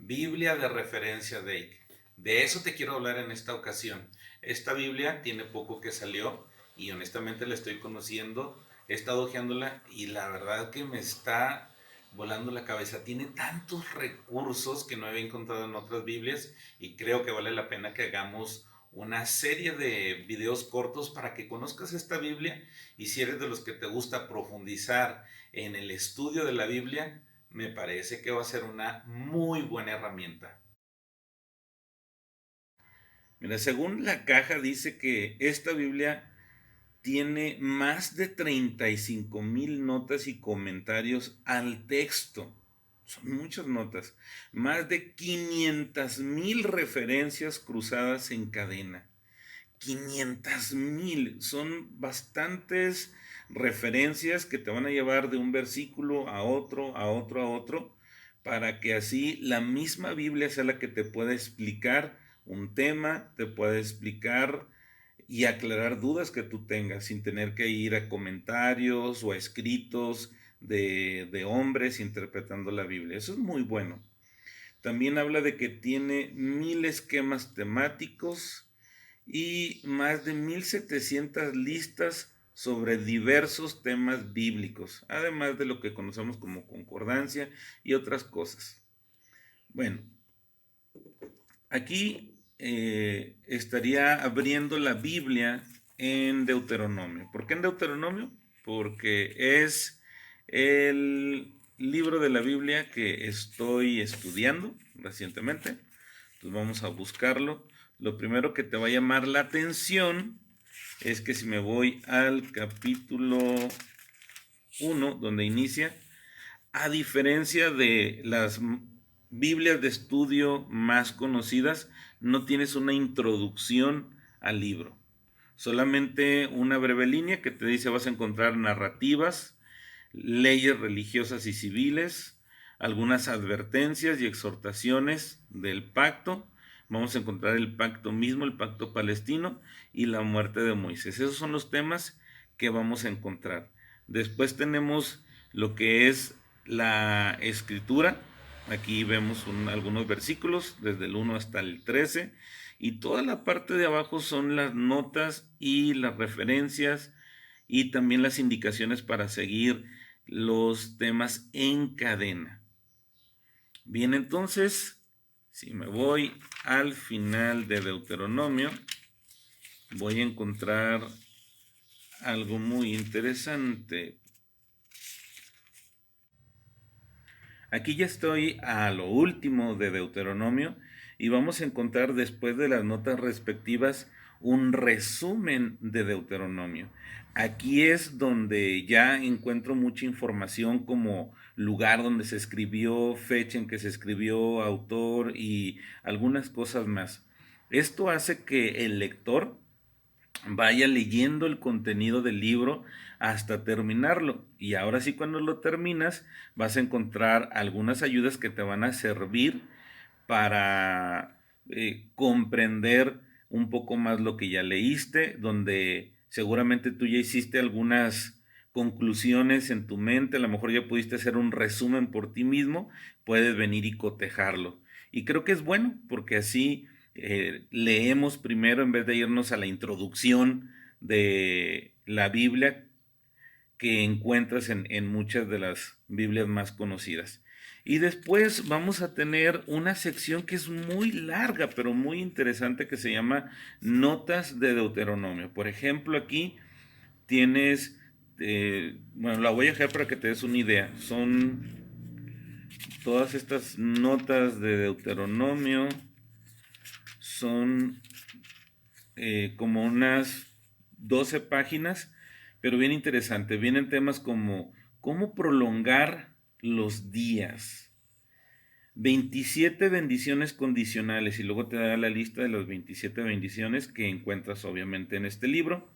Biblia de referencia, Dake. De eso te quiero hablar en esta ocasión. Esta Biblia tiene poco que salió y honestamente la estoy conociendo. He estado hojeándola y la verdad que me está volando la cabeza. Tiene tantos recursos que no había encontrado en otras Biblias y creo que vale la pena que hagamos una serie de videos cortos para que conozcas esta Biblia y si eres de los que te gusta profundizar en el estudio de la Biblia, me parece que va a ser una muy buena herramienta. Mira, según la caja dice que esta Biblia tiene más de 35,000 notas y comentarios al texto. Son muchas notas. Más de 500,000 referencias cruzadas en cadena. 500,000. Son bastantes referencias que te van a llevar de un versículo a otro, a otro, a otro, para que así la misma Biblia sea la que te pueda explicar un tema, te pueda explicar y aclarar dudas que tú tengas sin tener que ir a comentarios o a escritos de hombres interpretando la Biblia. Eso es muy bueno. También habla de que tiene 1,000 esquemas temáticos y más de 1,700 listas sobre diversos temas bíblicos, además de lo que conocemos como concordancia y otras cosas. Bueno, aquí estaría abriendo la Biblia en Deuteronomio. ¿Por qué en Deuteronomio? Porque es el libro de la Biblia que estoy estudiando recientemente. Entonces vamos a buscarlo. Lo primero que te va a llamar la atención es que si me voy al capítulo 1, donde inicia, a diferencia de las Biblias de estudio más conocidas, no tienes una introducción al libro. Solamente una breve línea que te dice vas a encontrar narrativas, leyes religiosas y civiles, algunas advertencias y exhortaciones del pacto. Vamos a encontrar el pacto mismo, el pacto palestino y la muerte de Moisés. Esos son los temas que vamos a encontrar. Después tenemos lo que es la escritura. Aquí vemos algunos versículos, desde el 1 hasta el 13. Y toda la parte de abajo son las notas y las referencias y también las indicaciones para seguir los temas en cadena. Bien, entonces, si me voy al final de Deuteronomio, voy a encontrar algo muy interesante. Aquí ya estoy a lo último de Deuteronomio y vamos a encontrar después de las notas respectivas un resumen de Deuteronomio. Aquí es donde ya encuentro mucha información como lugar donde se escribió, fecha en que se escribió, autor y algunas cosas más. Esto hace que el lector vaya leyendo el contenido del libro hasta terminarlo. Y ahora sí, cuando lo terminas, vas a encontrar algunas ayudas que te van a servir para comprender un poco más lo que ya leíste, donde seguramente tú ya hiciste algunas conclusiones en tu mente, a lo mejor ya pudiste hacer un resumen por ti mismo, puedes venir y cotejarlo. Y creo que es bueno, porque así leemos primero en vez de irnos a la introducción de la Biblia que encuentras en muchas de las Biblias más conocidas. Y después vamos a tener una sección que es muy larga, pero muy interesante, que se llama Notas de Deuteronomio. Por ejemplo, aquí tienes, bueno, la voy a dejar para que te des una idea. Son todas estas notas de Deuteronomio, son como unas 12 páginas, pero bien interesante. Vienen temas como cómo prolongar los días, 27 bendiciones condicionales, y luego te da la lista de las 27 bendiciones que encuentras obviamente en este libro.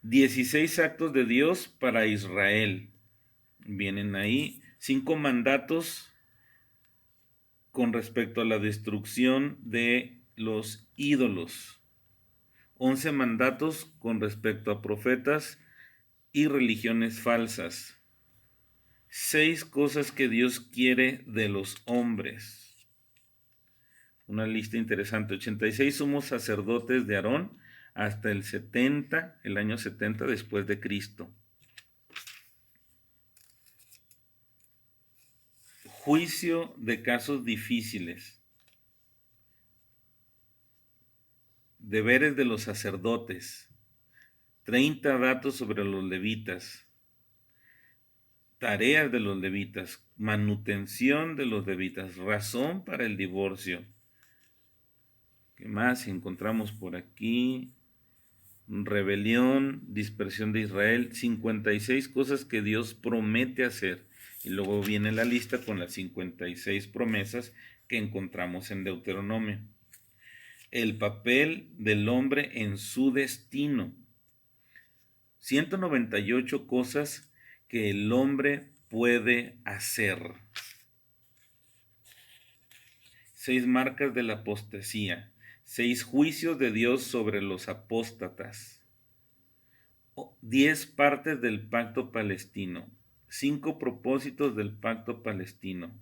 16 actos de Dios para Israel. Vienen ahí 5 mandatos con respecto a la destrucción de los ídolos. 11 mandatos con respecto a profetas y religiones falsas. 6 cosas que Dios quiere de los hombres. una lista interesante. 86 sumos sacerdotes de Aarón hasta el 70, el año 70 después de Cristo. Juicio de casos difíciles. Deberes de los sacerdotes. 30 datos sobre los levitas. Tareas de los levitas. Manutención de los levitas. Razón para el divorcio. ¿Qué más encontramos por aquí? Rebelión, dispersión de Israel. 56 cosas que Dios promete hacer. Y luego viene la lista con las 56 promesas que encontramos en Deuteronomio. El papel del hombre en su destino. 198 cosas que el hombre puede hacer. 6 marcas de la apostasía. 6 juicios de Dios sobre los apóstatas. 10 partes del pacto palestino. 5 propósitos del pacto palestino.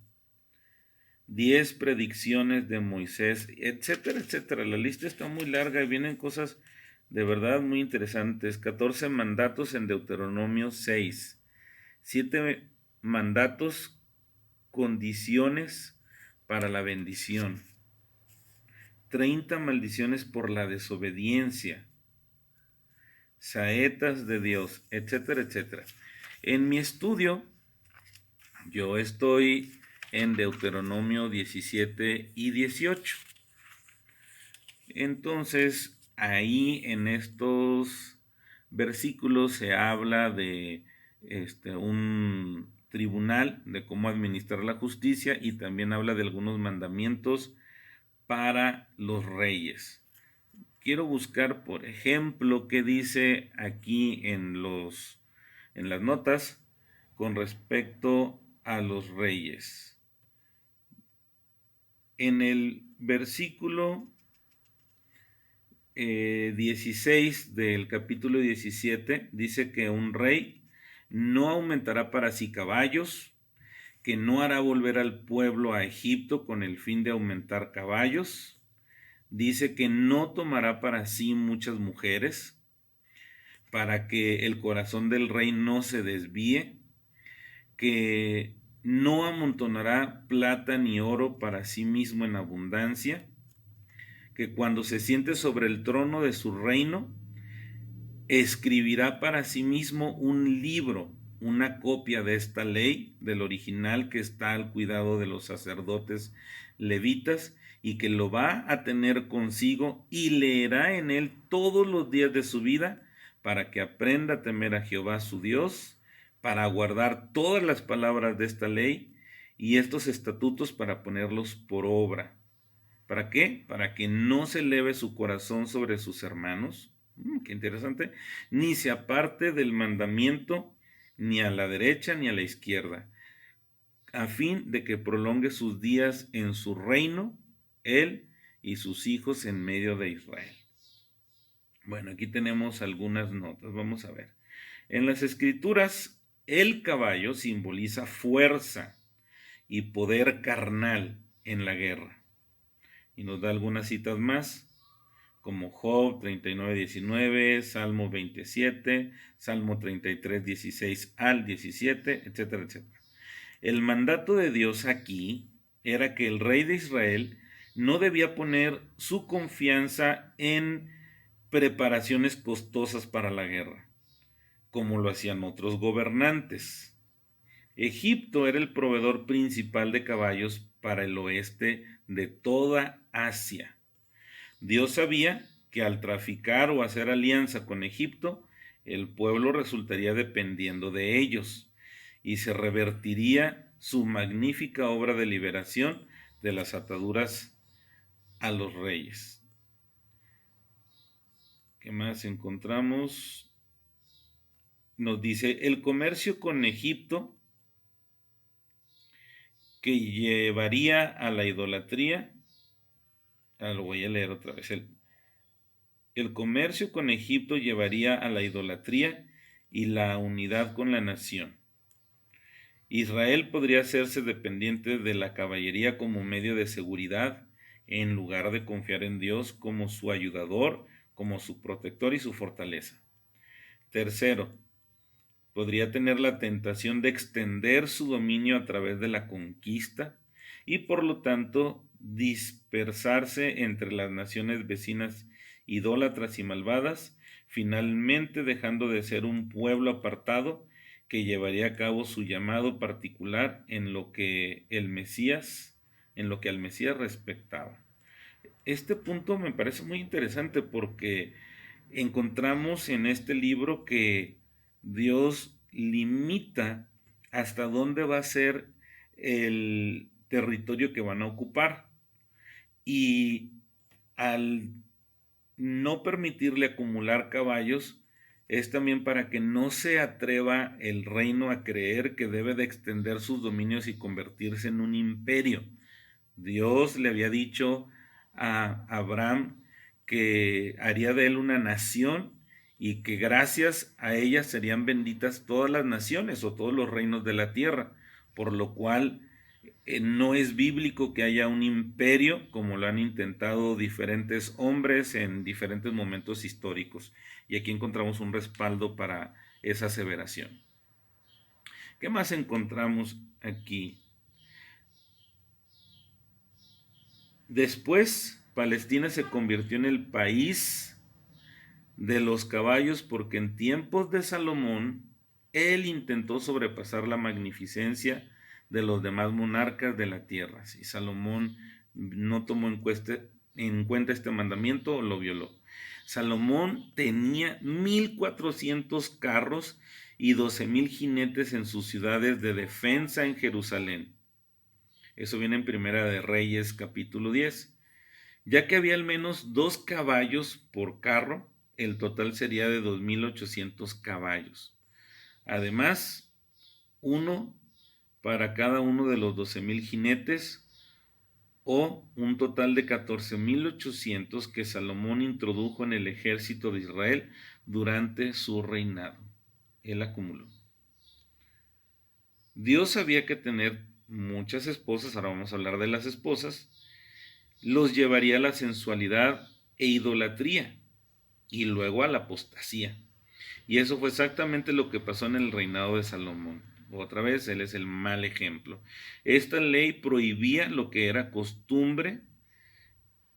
10 predicciones de Moisés, etcétera, etcétera. La lista está muy larga y vienen cosas de verdad muy interesantes. 14 mandatos en Deuteronomio 6. 7 mandatos, condiciones para la bendición. 30 maldiciones por la desobediencia. Saetas de Dios, etcétera, etcétera. En mi estudio, yo estoy en Deuteronomio 17 y 18. Entonces, ahí en estos versículos se habla de un tribunal, de cómo administrar la justicia, y también habla de algunos mandamientos para los reyes. Quiero buscar, por ejemplo, qué dice aquí en las notas con respecto a los reyes. En el versículo 16 del capítulo 17 dice que un rey no aumentará para sí caballos, que no hará volver al pueblo a Egipto con el fin de aumentar caballos. Dice que no tomará para sí muchas mujeres, para que el corazón del rey no se desvíe, que no amontonará plata ni oro para sí mismo en abundancia, que cuando se siente sobre el trono de su reino, escribirá para sí mismo un libro, una copia de esta ley, del original que está al cuidado de los sacerdotes levitas, y que lo va a tener consigo y leerá en él todos los días de su vida, para que aprenda a temer a Jehová su Dios, para guardar todas las palabras de esta ley y estos estatutos para ponerlos por obra. ¿Para qué? Para que no se eleve su corazón sobre sus hermanos. Qué interesante. Ni se aparte del mandamiento, ni a la derecha ni a la izquierda, a fin de que prolongue sus días en su reino, él y sus hijos en medio de Israel. Bueno, aquí tenemos algunas notas. Vamos a ver. En las escrituras, el caballo simboliza fuerza y poder carnal en la guerra. Y nos da algunas citas más, como Job 39:19, Salmo 27, Salmo 33:16 al 17, etcétera, etcétera. El mandato de Dios aquí era que el rey de Israel no debía poner su confianza en preparaciones costosas para la guerra, como lo hacían otros gobernantes. Egipto era el proveedor principal de caballos para el oeste de toda Asia. Dios sabía que al traficar o hacer alianza con Egipto, el pueblo resultaría dependiendo de ellos y se revertiría su magnífica obra de liberación de las ataduras a los reyes. ¿Qué más encontramos? Nos dice, el comercio con Egipto que llevaría a la idolatría. Lo voy a leer otra vez. El comercio con Egipto llevaría a la idolatría y la unidad con la nación. Israel podría hacerse dependiente de la caballería como medio de seguridad en lugar de confiar en Dios como su ayudador, como su protector y su fortaleza. Tercero, podría tener la tentación de extender su dominio a través de la conquista y por lo tanto dispersarse entre las naciones vecinas idólatras y malvadas, finalmente dejando de ser un pueblo apartado que llevaría a cabo su llamado particular en lo que al Mesías respectaba. Este punto me parece muy interesante porque encontramos en este libro que Dios limita hasta dónde va a ser el territorio que van a ocupar. Y al no permitirle acumular caballos, es también para que no se atreva el reino a creer que debe de extender sus dominios y convertirse en un imperio. Dios le había dicho a Abraham que haría de él una nación y que gracias a ella serían benditas todas las naciones o todos los reinos de la tierra, por lo cual no es bíblico que haya un imperio como lo han intentado diferentes hombres en diferentes momentos históricos. Y aquí encontramos un respaldo para esa aseveración. ¿Qué más encontramos aquí? Después, Palestina se convirtió en el país de los caballos porque en tiempos de Salomón, él intentó sobrepasar la magnificencia de los demás monarcas de la tierra. Si Salomón no tomó en cuenta este mandamiento, lo violó. Salomón tenía 1400 carros y 12,000 jinetes en sus ciudades de defensa en Jerusalén. Eso viene en Primera de Reyes, capítulo 10. Ya que había al menos 2 caballos por carro, el total sería de 2,800 caballos. Además, uno para cada uno de los 12,000 jinetes, o un total de 14,800 que Salomón introdujo en el ejército de Israel durante su reinado. Él acumuló. Dios sabía que tener muchas esposas, ahora vamos a hablar de las esposas, los llevaría a la sensualidad e idolatría y luego a la apostasía. Y eso fue exactamente lo que pasó en el reinado de Salomón. Otra vez, él es el mal ejemplo. Esta ley prohibía lo que era costumbre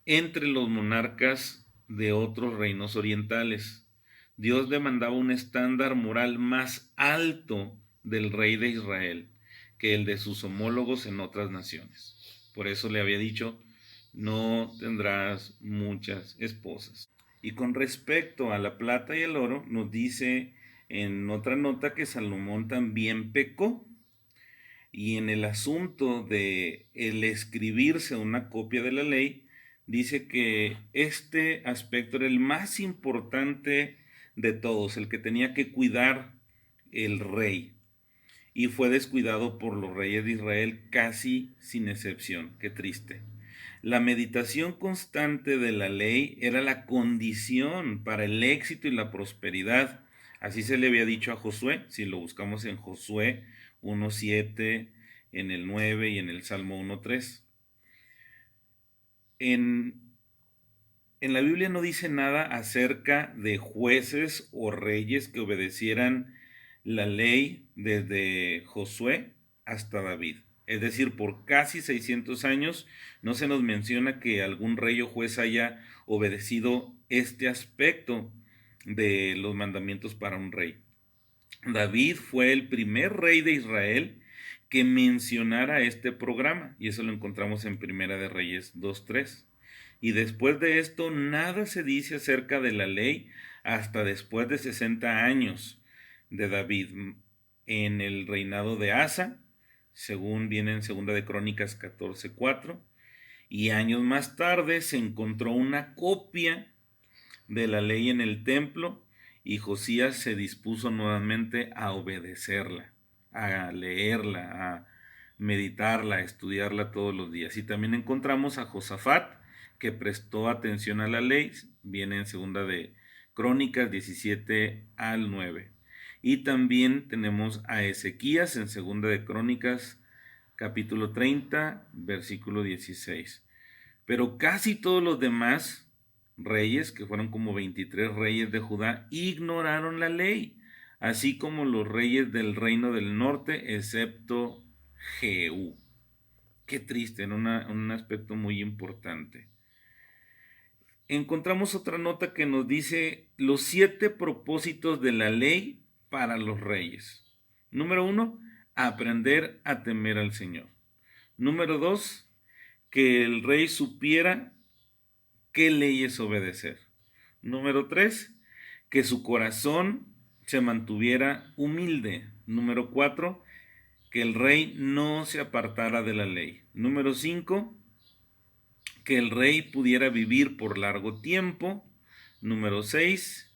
entre los monarcas de otros reinos orientales. Dios demandaba un estándar moral más alto del rey de Israel que el de sus homólogos en otras naciones. Por eso le había dicho, no tendrás muchas esposas. Y con respecto a la plata y el oro, nos dice en otra nota que Salomón también pecó. Y en el asunto de el escribirse una copia de la ley, dice que este aspecto era el más importante de todos, el que tenía que cuidar el rey. Y fue descuidado por los reyes de Israel casi sin excepción. Qué triste. La meditación constante de la ley era la condición para el éxito y la prosperidad. Así se le había dicho a Josué, si lo buscamos en Josué 1:7, en el 9 y en el Salmo 1:3. En la Biblia no dice nada acerca de jueces o reyes que obedecieran la ley desde Josué hasta David. Es decir, por casi 600 años no se nos menciona que algún rey o juez haya obedecido este aspecto de los mandamientos para un rey. David fue el primer rey de Israel que mencionara este programa, y eso lo encontramos en Primera de Reyes 2:3. Y después de esto nada se dice acerca de la ley hasta después de 60 años de David en el reinado de Asa, según viene en Segunda de Crónicas 14:4, y años más tarde se encontró una copia de la ley en el templo y Josías se dispuso nuevamente a obedecerla, a leerla, a meditarla, a estudiarla todos los días. Y también encontramos a Josafat, que prestó atención a la ley, viene en Segunda de Crónicas 17 al 9. Y también tenemos a Ezequías en Segunda de Crónicas capítulo 30, versículo 16. Pero casi todos los demás reyes, que fueron como 23 reyes de Judá, ignoraron la ley, así como los reyes del reino del norte, excepto Jehú. Qué triste, en un aspecto muy importante. Encontramos otra nota que nos dice los 7 propósitos de la ley para los reyes. Número 1, aprender a temer al Señor. Número 2, que el rey supiera qué leyes obedecer. Número 3, que su corazón se mantuviera humilde. Número 4, que el rey no se apartara de la ley. Número 5, que el rey pudiera vivir por largo tiempo. Número 6,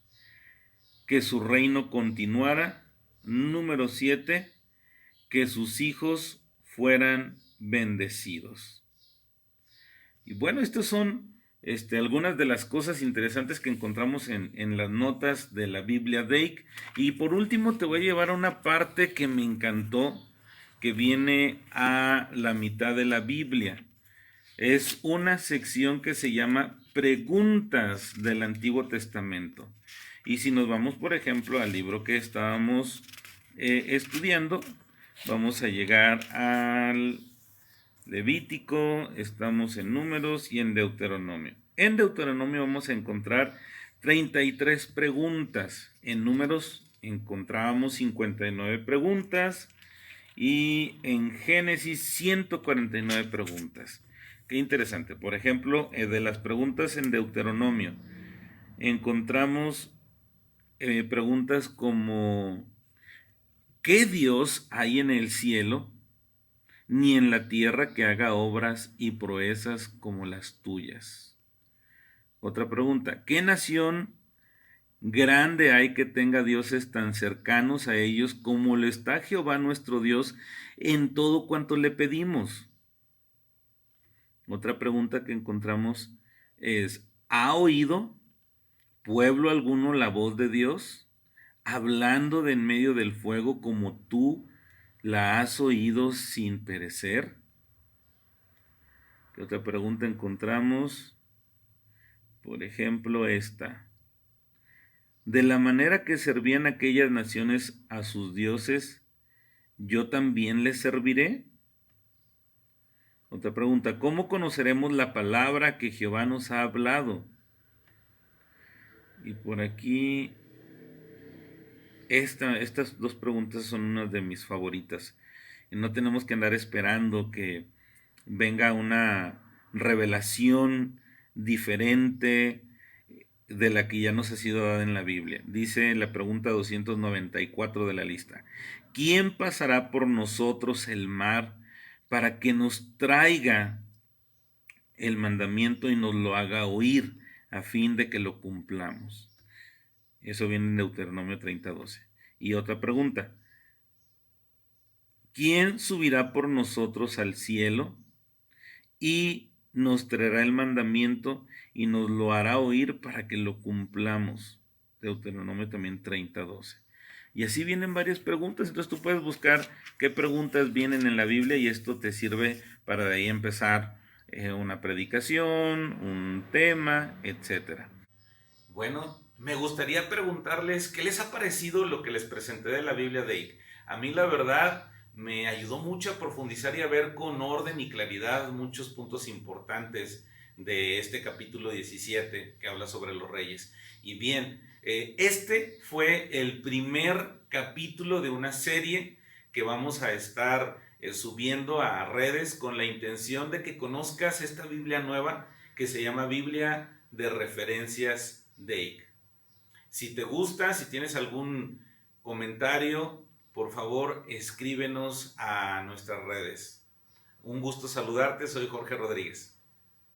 que su reino continuara. Número 7, que sus hijos fueran bendecidos. Y bueno, estas son algunas de las cosas interesantes que encontramos en las notas de la Biblia Dake. Y por último te voy a llevar a una parte que me encantó, que viene a la mitad de la Biblia. Es una sección que se llama Preguntas del Antiguo Testamento. Y si nos vamos, por ejemplo, al libro que estábamos estudiando, vamos a llegar al Levítico, estamos en Números y en Deuteronomio. En Deuteronomio vamos a encontrar 33 preguntas. En Números encontrábamos 59 preguntas y en Génesis 149 preguntas. Qué interesante. Por ejemplo, de las preguntas en Deuteronomio, encontramos preguntas como: ¿qué Dios hay en el cielo, ni en la tierra que haga obras y proezas como las tuyas? Otra pregunta: ¿qué nación grande hay que tenga dioses tan cercanos a ellos como lo está Jehová nuestro Dios en todo cuanto le pedimos? Otra pregunta que encontramos es: ¿ha oído pueblo alguno la voz de Dios, hablando de en medio del fuego como tú la has oído sin perecer? ¿Qué otra pregunta encontramos? Por ejemplo, esta: de la manera que servían aquellas naciones a sus dioses, ¿yo también les serviré? Otra pregunta: ¿cómo conoceremos la palabra que Jehová nos ha hablado? Y por aquí, estas dos preguntas son unas de mis favoritas. Y no tenemos que andar esperando que venga una revelación diferente de la que ya nos ha sido dada en la Biblia. Dice la pregunta 294 de la lista: ¿quién pasará por nosotros el mar para que nos traiga el mandamiento y nos lo haga oír, a fin de que lo cumplamos? Eso viene en Deuteronomio 30:12. Y otra pregunta: ¿quién subirá por nosotros al cielo y nos traerá el mandamiento y nos lo hará oír para que lo cumplamos? Deuteronomio también 30:12. Y así vienen varias preguntas. Entonces tú puedes buscar qué preguntas vienen en la Biblia y esto te sirve para de ahí empezar una predicación, un tema, etcétera. Bueno, me gustaría preguntarles qué les ha parecido lo que les presenté de la Biblia Dake. A mí la verdad me ayudó mucho a profundizar y a ver con orden y claridad muchos puntos importantes de este capítulo 17 que habla sobre los reyes. Y bien, este fue el primer capítulo de una serie que vamos a estar subiendo a redes con la intención de que conozcas esta Biblia nueva que se llama Biblia de Referencias Dake. Si te gusta, si tienes algún comentario, por favor escríbenos a nuestras redes. Un gusto saludarte, soy Jorge Rodríguez.